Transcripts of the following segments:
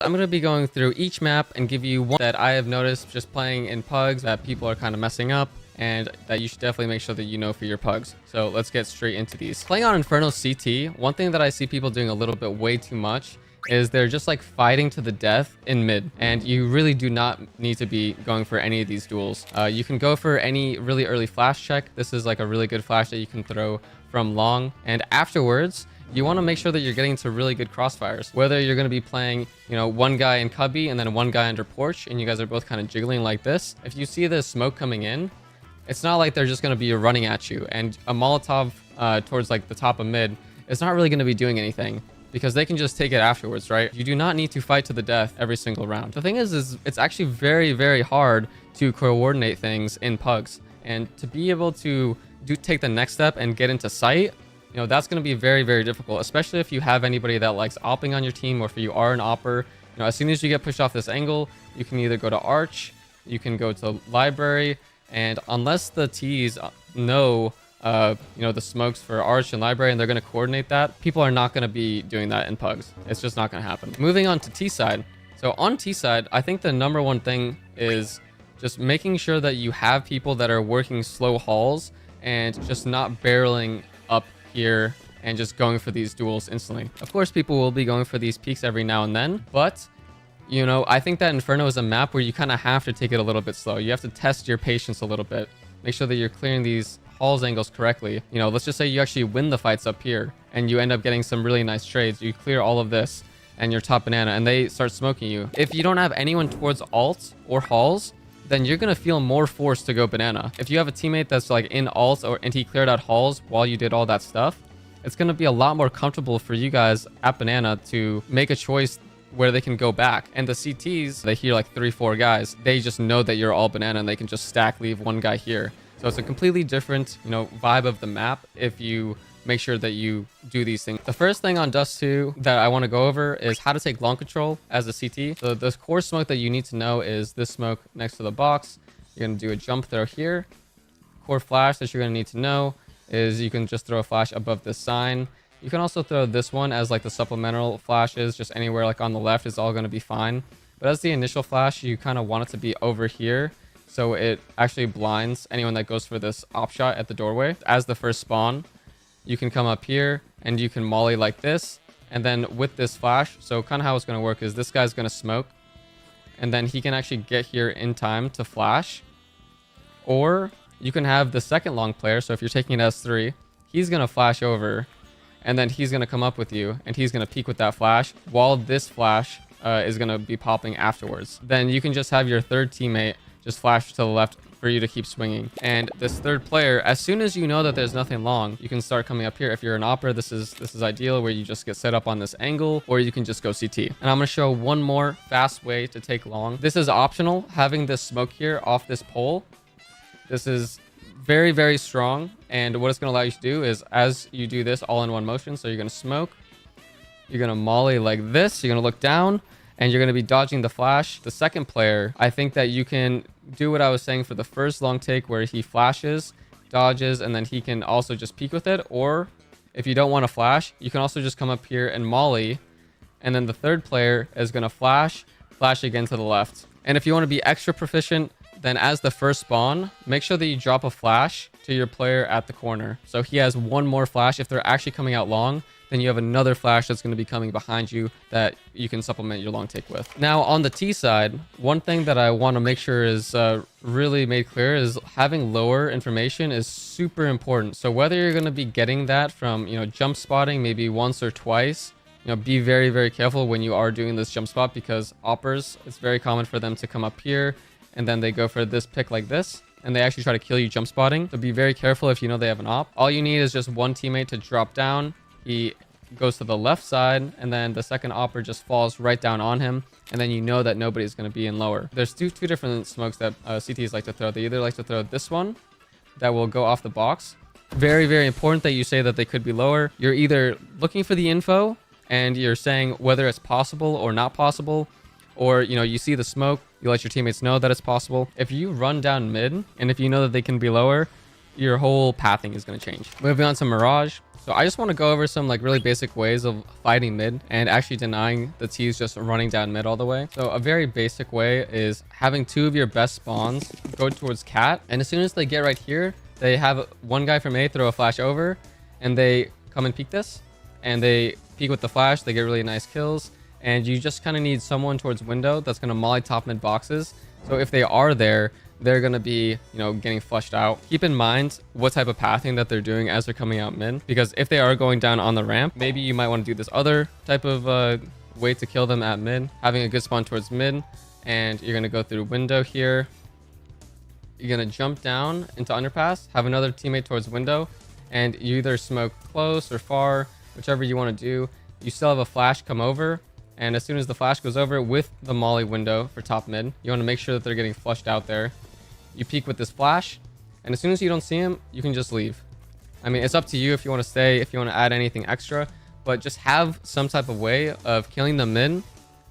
I'm going to be going through each map and give you one that I have noticed just playing in pugs that people are kind of messing up and that you should definitely make sure that you know for your pugs. So let's get straight into these. Playing on Inferno CT, one thing that I see people doing a little bit way too much is they're just like fighting to the death in mid, and you really do not need to be going for any of these duels. You can go for any really early flash check. This is like a really good flash that you can throw from long, and afterwards you want to make sure that you're getting to really good crossfires. Whether you're going to be playing, you know, one guy in cubby and then one guy under porch, and you guys are both kind of jiggling like this. If you see the smoke coming in, it's not like they're just going to be running at you. And a Molotov towards like the top of mid, it's not really going to be doing anything because they can just take it afterwards, right? You do not need to fight to the death every single round. The thing is it's actually very, very hard to coordinate things in pugs. And to be able to take the next step and get into sight, you know, that's going to be very, very difficult, especially if you have anybody that likes opping on your team, or if you are an opper. You know, as soon as you get pushed off this angle, you can either go to arch, you can go to library, and unless the T's know, you know, the smokes for arch and library, and they're going to coordinate that, people are not going to be doing that in pugs. It's just not going to happen. Moving on to T side. So on T side, I think the number one thing is just making sure that you have people that are working slow hauls and just not barreling up here and just going for these duels instantly. Of course, people will be going for these peaks every now and then, but you know, I think that Inferno is a map where you kind of have to take it a little bit slow. You have to test your patience a little bit, make sure that you're clearing these hauls angles correctly. You know, let's just say you actually win the fights up here and you end up getting some really nice trades. You clear all of this and you're top banana and they start smoking you. If you don't have anyone towards alt or hauls, then you're going to feel more forced to go banana. If you have a teammate that's like in alt and he cleared out halls while you did all that stuff, it's going to be a lot more comfortable for you guys at banana to make a choice where they can go back. And the CTs, they hear like 3-4 guys. They just know that you're all banana and they can just stack, leave one guy here. So it's a completely different, you know, vibe of the map if you make sure that you do these things. The first thing on Dust 2 that I want to go over is how to take long control as a CT. So the core smoke that you need to know is this smoke next to the box. You're going to do a jump throw here. Core flash that you're going to need to know is you can just throw a flash above this sign. You can also throw this one as like the supplemental flashes, just anywhere like on the left is all going to be fine. But as the initial flash, you kind of want it to be over here, so it actually blinds anyone that goes for this op shot at the doorway. As the first spawn, you can come up here and you can molly like this. And then with this flash, so kind of how it's going to work is this guy's going to smoke. And then he can actually get here in time to flash. Or you can have the second long player. So if you're taking it as 3, he's going to flash over. And then he's going to come up with you. And he's going to peek with that flash while this flash is going to be popping afterwards. Then you can just have your third teammate just flash to the left for you to keep swinging. And this third player, as soon as you know that there's nothing long, you can start coming up here. If you're an opera, this is ideal, where you just get set up on this angle, or you can just go CT. And I'm going to show one more fast way to take long. This is optional, having this smoke here off this pole. This is very, very strong. And what it's going to allow you to do is, as you do this all in one motion, so you're going to smoke, you're going to molly like this, you're going to look down, and you're going to be dodging the flash. The second player, I think that you can do what I was saying for the first long take, where he flashes, dodges, and then he can also just peek with it. Or if you don't want to flash, you can also just come up here and molly. And then the third player is going to flash again to the left. And if you want to be extra proficient, then as the first spawn, make sure that you drop a flash to your player at the corner. So he has one more flash. If they're actually coming out long, then you have another flash that's going to be coming behind you that you can supplement your long take with. Now on the T side, one thing that I want to make sure is really made clear is having lower information is super important. So whether you're going to be getting that from, you know, jump spotting maybe once or twice, you know, be very, very careful when you are doing this jump spot, because oppers, it's very common for them to come up here and then they go for this pick like this, and they actually try to kill you jump spotting. So be very careful if you know they have an op. All you need is just one teammate to drop down. He goes to the left side, and then the second opper just falls right down on him, and then you know that nobody's going to be in lower. There's two different smokes that CTs like to throw. They either like to throw this one that will go off the box. Very, very important that you say that they could be lower. You're either looking for the info and you're saying whether it's possible or not possible, or, you know, you see the smoke, you let your teammates know that it's possible. If you run down mid and if you know that they can be lower, your whole pathing is going to change. Moving on to Mirage. So I just want to go over some like really basic ways of fighting mid and actually denying the T's just running down mid all the way. So a very basic way is having 2 of your best spawns go towards cat. And as soon as they get right here, they have one guy from A throw a flash over and they come and peek this. And they peek with the flash. They get really nice kills. And you just kind of need someone towards window that's going to molly top mid boxes. So if they are there, they're going to be, getting flushed out. Keep in mind what type of pathing that they're doing as they're coming out mid, because if they are going down on the ramp, maybe you might want to do this other type of way to kill them at mid, having a good spawn towards mid. And you're going to go through window here. You're going to jump down into underpass, have another teammate towards window, and you either smoke close or far, whichever you want to do. You still have a flash come over. And as soon as the flash goes over with the molly window for top mid, you want to make sure that they're getting flushed out there. You peek with this flash, and as soon as you don't see him, you can just leave. I mean, it's up to you if you want to stay, if you want to add anything extra, but just have some type of way of killing them mid.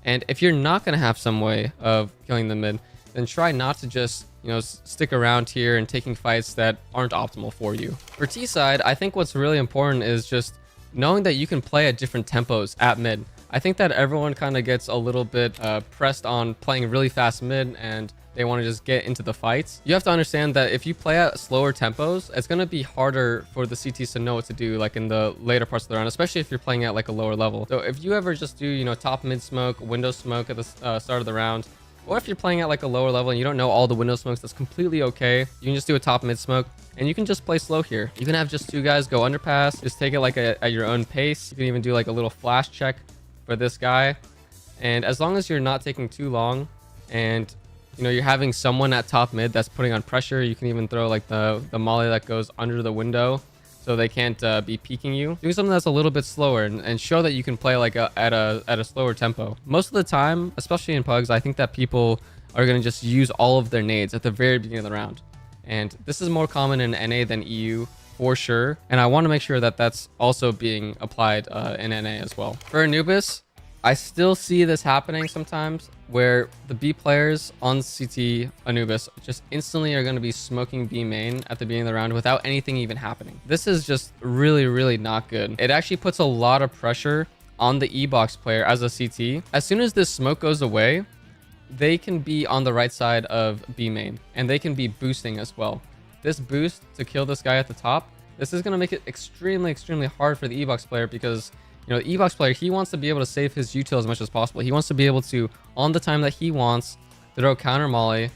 And if you're not going to have some way of killing them mid, then try not to just, stick around here and taking fights that aren't optimal for you. For T side, I think what's really important is just knowing that you can play at different tempos at mid. I think that everyone kind of gets a little bit pressed on playing really fast mid and they want to just get into the fights. You have to understand that if you play at slower tempos, it's going to be harder for the CTs to know what to do like in the later parts of the round, especially if you're playing at like a lower level. So if you ever just do, top mid smoke, window smoke at the start of the round, or if you're playing at like a lower level and you don't know all the window smokes, that's completely okay. You can just do a top mid smoke and you can just play slow here. You can have just 2 guys go underpass, just take it like at your own pace. You can even do like a little flash check for this guy. And as long as you're not taking too long and you're having someone at top mid that's putting on pressure, you can even throw like the molly that goes under the window so they can't be peeking you. Do something that's a little bit slower and show that you can play like at a slower tempo. Most of the time, especially in pugs, I think that people are going to just use all of their nades at the very beginning of the round. And this is more common in NA than EU for sure. And I want to make sure that that's also being applied in NA as well. For Anubis, I still see this happening sometimes where the B players on CT Anubis just instantly are going to be smoking B main at the beginning of the round without anything even happening. This is just really, really not good. It actually puts a lot of pressure on the E-box player as a CT. As soon as this smoke goes away, they can be on the right side of B main and they can be boosting as well. This boost to kill this guy at the top, this is going to make it extremely, extremely hard for the E-box player because the E-box player, he wants to be able to save his util as much as possible. He wants to be able to, on the time that he wants, throw a counter molly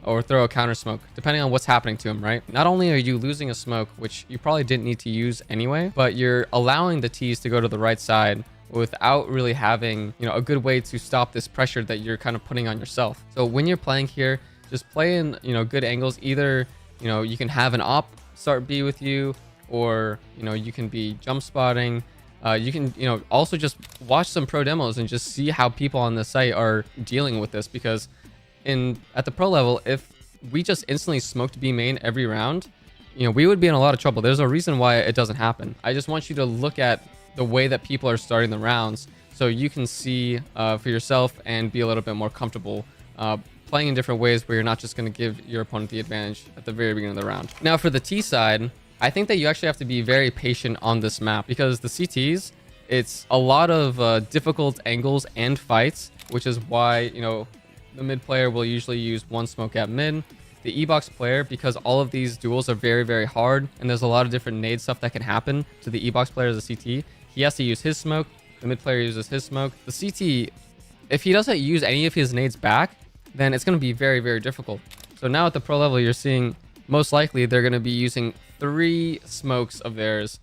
or throw a counter smoke, depending on what's happening to him, right? Not only are you losing a smoke, which you probably didn't need to use anyway, but you're allowing the T's to go to the right side without really having, a good way to stop this pressure that you're kind of putting on yourself. So when you're playing here, just play in, good angles. Either, you can have an op start B with you, or, you can be jump spotting. You can, also just watch some pro demos and just see how people on the site are dealing with this, because at the pro level, if we just instantly smoked B main every round, we would be in a lot of trouble. There's a reason why it doesn't happen. I just want you to look at the way that people are starting the rounds so you can see for yourself and be a little bit more comfortable playing in different ways where you're not just going to give your opponent the advantage at the very beginning of the round. Now for the T side, I think that you actually have to be very patient on this map because the CTs, it's a lot of difficult angles and fights, which is why, the mid player will usually use one smoke at mid. The E-box player, because all of these duels are very, very hard and there's a lot of different nade stuff that can happen to the E-box player as a CT, he has to use his smoke. The mid player uses his smoke. The CT, if he doesn't use any of his nades back, then it's going to be very, very difficult. So now at the pro level, you're seeing most likely they're going to be using 3 smokes of theirs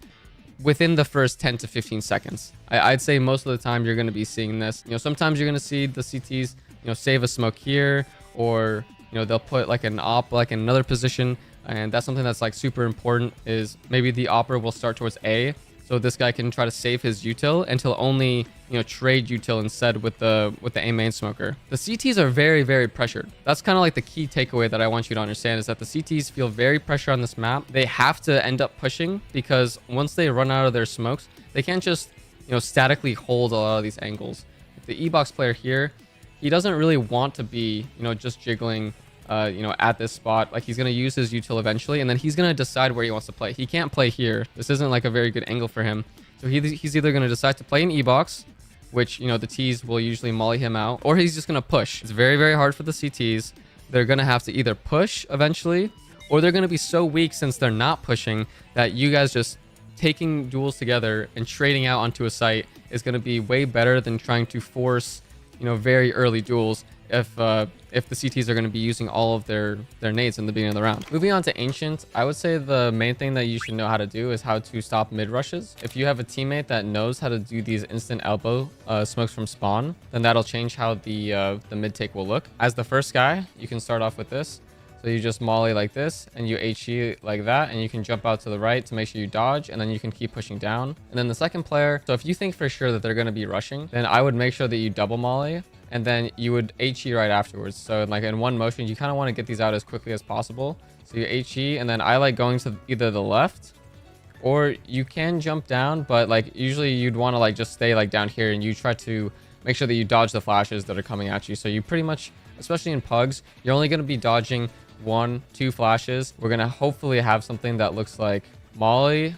within the first 10 to 15 seconds. I'd say most of the time you're going to be seeing this. Sometimes you're going to see the CTs, save a smoke here, or, they'll put like an op like in another position. And that's something that's like super important, is maybe the opera will start towards A. So this guy can try to save his util until only, trade util instead with the A main smoker. The CTs are very, very pressured. That's kind of like the key takeaway that I want you to understand, is that the CTs feel very pressured on this map. They have to end up pushing because once they run out of their smokes, they can't just, statically hold a lot of these angles. The E-box player here, he doesn't really want to be, just jiggling at this spot. Like he's going to use his util eventually, and then he's going to decide where he wants to play. He can't play here. This isn't like a very good angle for him. So he's either going to decide to play an E-box, which, the Ts will usually molly him out, or he's just going to push. It's very, very hard for the CTs. They're going to have to either push eventually, or they're going to be so weak since they're not pushing that you guys just taking duels together and trading out onto a site is going to be way better than trying to force, very early duels if the CTs are going to be using all of their nades in the beginning of the round. Moving on to Ancient, I would say the main thing that you should know how to do is how to stop mid rushes. If you have a teammate that knows how to do these instant elbow smokes from spawn, then that'll change how the mid take will look. As the first guy, you can start off with this. So you just molly like this, and you HE like that, and you can jump out to the right to make sure you dodge, and then you can keep pushing down. And then the second player, so if you think for sure that they're going to be rushing, then I would make sure that you double molly, and then you would HE right afterwards. So like in one motion, you kind of want to get these out as quickly as possible. So you HE, and then I like going to either the left, or you can jump down, but like usually you'd want to like just stay like down here, and you try to make sure that you dodge the flashes that are coming at you. So you pretty much, especially in pugs, you're only going to be dodging 1-2 flashes. We're gonna hopefully have something that looks like molly,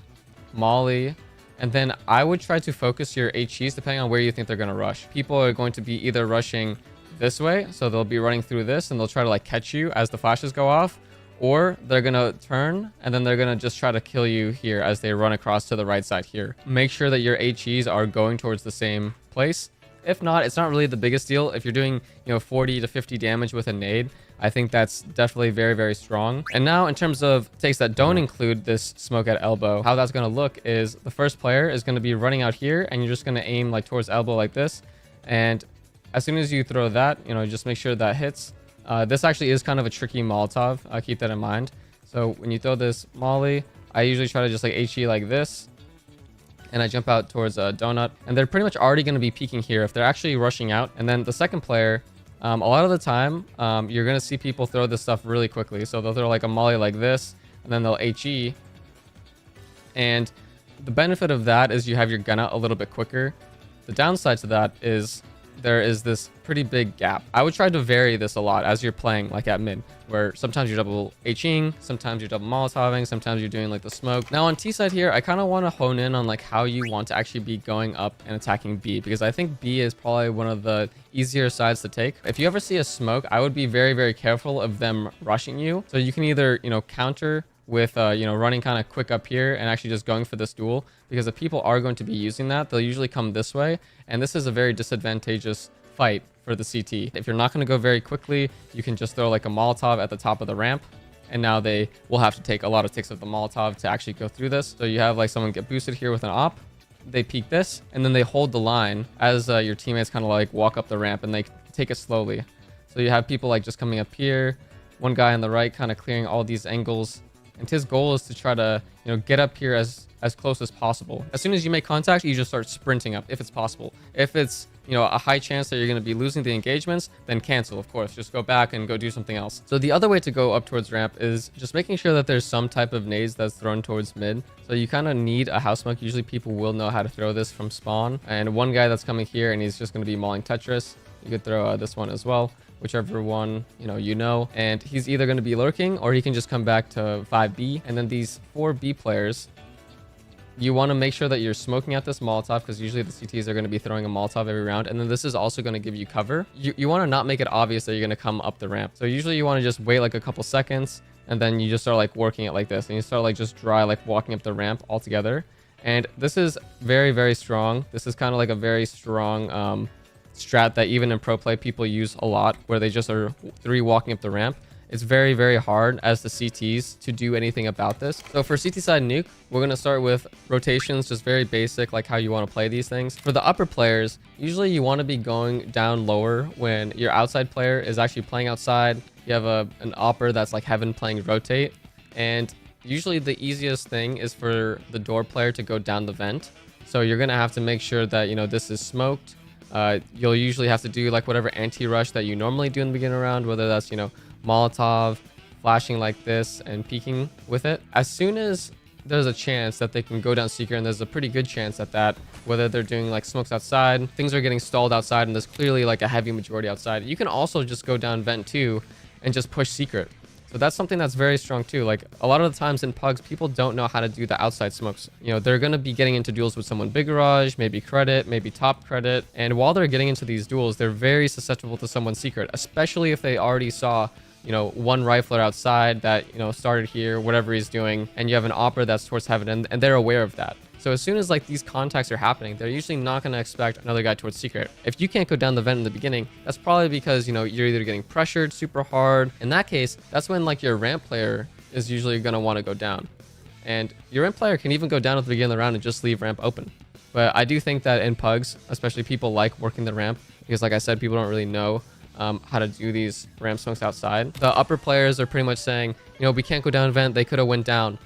and then I would try to focus your HEs depending on where you think they're gonna rush. People are going to be either rushing this way, so they'll be running through this and they'll try to like catch you as the flashes go off, or they're gonna turn and then they're gonna just try to kill you here as they run across to the right side here. Make sure that your HEs are going towards the same place. If not, it's not really the biggest deal. If you're doing 40 to 50 damage with a nade, I think that's definitely very, very strong. And now in terms of takes that don't include this smoke at elbow, how that's going to look is the first player is going to be running out here, and you're just going to aim like towards elbow like this. And as soon as you throw that, just make sure that hits. This actually is kind of a tricky Molotov. Keep that in mind. So when you throw this molly, I usually try to just like HE like this, and I jump out towards a donut, and they're pretty much already going to be peeking here if they're actually rushing out. And then the second player, a lot of the time, you're going to see people throw this stuff really quickly. So they'll throw like a molly like this, and then they'll HE. And the benefit of that is you have your gun out a little bit quicker. The downside to that is there is this pretty big gap. I would try to vary this a lot as you're playing like at mid, where sometimes you're double HEing, sometimes you're double Molotoving, sometimes you're doing like the smoke. Now on T side here, I kind of want to hone in on like how you want to actually be going up and attacking B, because I think B is probably one of the easier sides to take. If you ever see a smoke, I would be very, very careful of them rushing you. So you can either, counter with running kind of quick up here and actually just going for this duel, because if people are going to be using that, they'll usually come this way, and this is a very disadvantageous fight for the CT. If you're not going to go very quickly, you can just throw like a Molotov at the top of the ramp, and now they will have to take a lot of ticks of the Molotov to actually go through this. So you have like someone get boosted here with an op, they peek this, and then they hold the line as your teammates kind of like walk up the ramp, and they take it slowly. So you have people like just coming up here, one guy on the right kind of clearing all these angles, and his goal is to try to get up here as close as possible. As soon as you make contact, you just start sprinting up if it's possible. If it's a high chance that you're going to be losing the engagements, then cancel, of course. Just go back and go do something else. So the other way to go up towards ramp is just making sure that there's some type of nades that's thrown towards mid. So you kind of need a house smoke. Usually people will know how to throw this from spawn. And one guy that's coming here and he's just going to be mauling Tetris. You could throw this one as well, whichever one and he's either going to be lurking or he can just come back to 5B. And then these 4B players, you want to make sure that you're smoking at this Molotov, because usually the CTs are going to be throwing a Molotov every round, and then this is also going to give you cover. You want to not make it obvious that you're going to come up the ramp. So usually you want to just wait like a couple seconds, and then you just start like working it like this, and you start like just dry like walking up the ramp all together. And this is very, very strong. This is kind of like a very strong strat that even in pro play people use a lot, where they just are 3 walking up the ramp. It's very, very hard as the CTs to do anything about this. So for CT side nuke, we're going to start with rotations, just very basic, like how you want to play these things. For the upper players, usually you want to be going down lower when your outside player is actually playing outside. You have an opper that's like Heaven playing rotate. And usually the easiest thing is for the door player to go down the vent. So you're going to have to make sure that, this is smoked. You'll usually have to do like whatever anti-rush that you normally do in the beginning round, whether that's, Molotov, flashing like this and peeking with it. As soon as there's a chance that they can go down secret, and there's a pretty good chance at that, whether they're doing like smokes outside, things are getting stalled outside, and there's clearly like a heavy majority outside. You can also just go down vent too and just push secret. So that's something that's very strong too. Like a lot of the times in pugs, people don't know how to do the outside smokes. You know, they're going to be getting into duels with someone big garage, maybe credit, maybe top credit. And while they're getting into these duels, they're very susceptible to someone's secret, especially if they already saw, you know, one rifler outside that, you know, started here, whatever he's doing, and you have an opera that's towards heaven, and they're aware of that. So as soon as like these contacts are happening, they're usually not going to expect another guy towards secret. If you can't go down the vent in the beginning, that's probably because, you know, you're either getting pressured super hard. In that case, that's when like your ramp player is usually going to want to go down. And your ramp player can even go down at the beginning of the round and just leave ramp open. But I do think that in pugs, especially, people like working the ramp because, like I said, people don't really know how to do these ramp smokes outside. The upper players are pretty much saying, you know, we can't go down vent. They could have went down.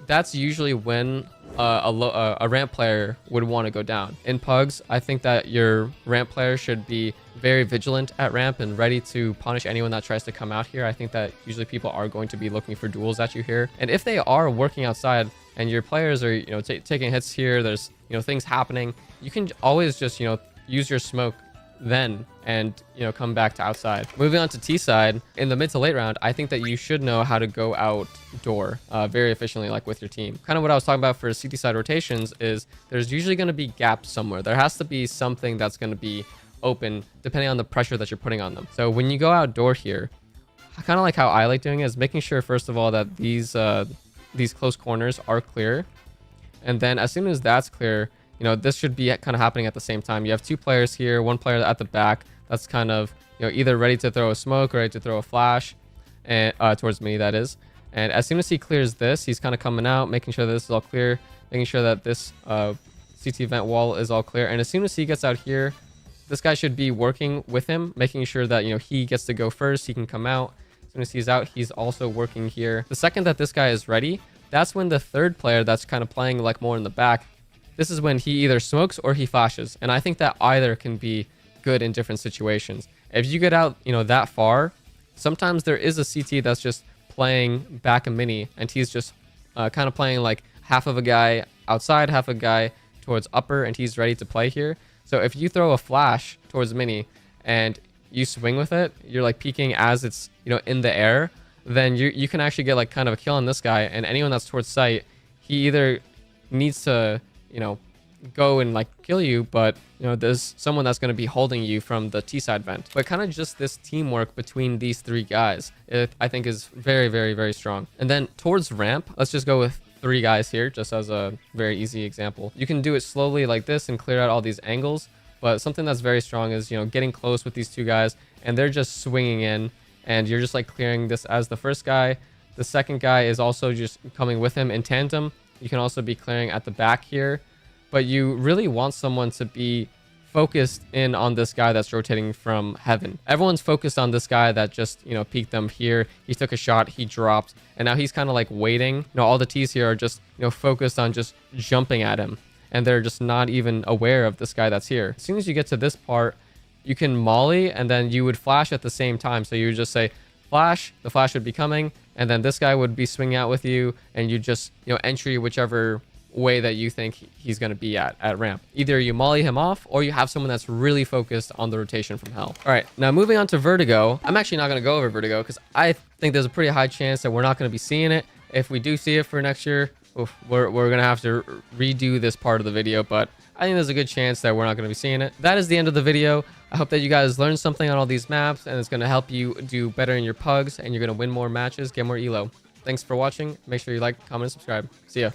That's usually when a ramp player would want to go down. In pugs, I think that your ramp player should be very vigilant at ramp and ready to punish anyone that tries to come out here. I think that usually people are going to be looking for duels at you here. And if they are working outside and your players are, you know, taking hits here, there's, you know, things happening, you can always just, you know, use your smoke then and, you know, come back to outside. Moving on to T side, in the mid to late round, I think that you should know how to go outdoor very efficiently, like with your team. Kind of what I was talking about for CT side rotations is there's usually going to be gaps somewhere. There has to be something that's going to be open depending on the pressure that you're putting on them. So when you go outdoor here, kind of like how I like doing it is making sure, first of all, that these close corners are clear. And then as soon as that's clear, you know, this should be kind of happening at the same time. You have two players here, one player at the back that's kind of, you know, either ready to throw a smoke or ready to throw a flash, and towards me, that is. And as soon as he clears this, he's kind of coming out, making sure that this is all clear, making sure that this CT vent wall is all clear. And as soon as he gets out here, this guy should be working with him, making sure that, you know, he gets to go first, he can come out. As soon as he's out, he's also working here. The second that this guy is ready, that's when the third player that's kind of playing like more in the back, this is when he either smokes or he flashes. And I think that either can be good in different situations. If you get out, you know, that far, sometimes there is a CT that's just playing back a mini, and he's just kind of playing like half of a guy outside, half a guy towards upper, and he's ready to play here. So if you throw a flash towards mini and you swing with it, you're like peeking as it's, you know, in the air, then you can actually get like kind of a kill on this guy. And anyone that's towards sight, he either needs to, you know, go and like kill you, but, you know, there's someone that's going to be holding you from the T side vent. But kind of just this teamwork between these three guys, I think is very, very, very strong. And then towards ramp, let's just go with three guys here, just as a very easy example. You can do it slowly like this and clear out all these angles, but something that's very strong is, you know, getting close with these two guys, and they're just swinging in, and you're just like clearing this as the first guy. The second guy is also just coming with him in tandem. You can also be clearing at the back here, but you really want someone to be focused in on this guy that's rotating from heaven. Everyone's focused on this guy that just, you know, peeked them here. He took a shot, he dropped, and now he's kind of like waiting. You know, all the T's here are just, you know, focused on just jumping at him, and they're just not even aware of this guy that's here. As soon as you get to this part, you can molly, and then you would flash at the same time. So you would just say flash, the flash would be coming, and then this guy would be swinging out with you, and you just, you know, entry whichever way that you think he's going to be at ramp. Either you molly him off, or you have someone that's really focused on the rotation from hell. All right, now moving on to vertigo. I'm actually not going to go over vertigo because I think there's a pretty high chance that we're not going to be seeing it. If we do see it for next year, we're going to have to redo this part of the video, but I think there's a good chance that we're not going to be seeing it. That is the end of the video. I hope that you guys learned something on all these maps, and it's going to help you do better in your pugs, and you're going to win more matches, get more elo. Thanks for watching. Make sure you like, comment, and subscribe. See ya.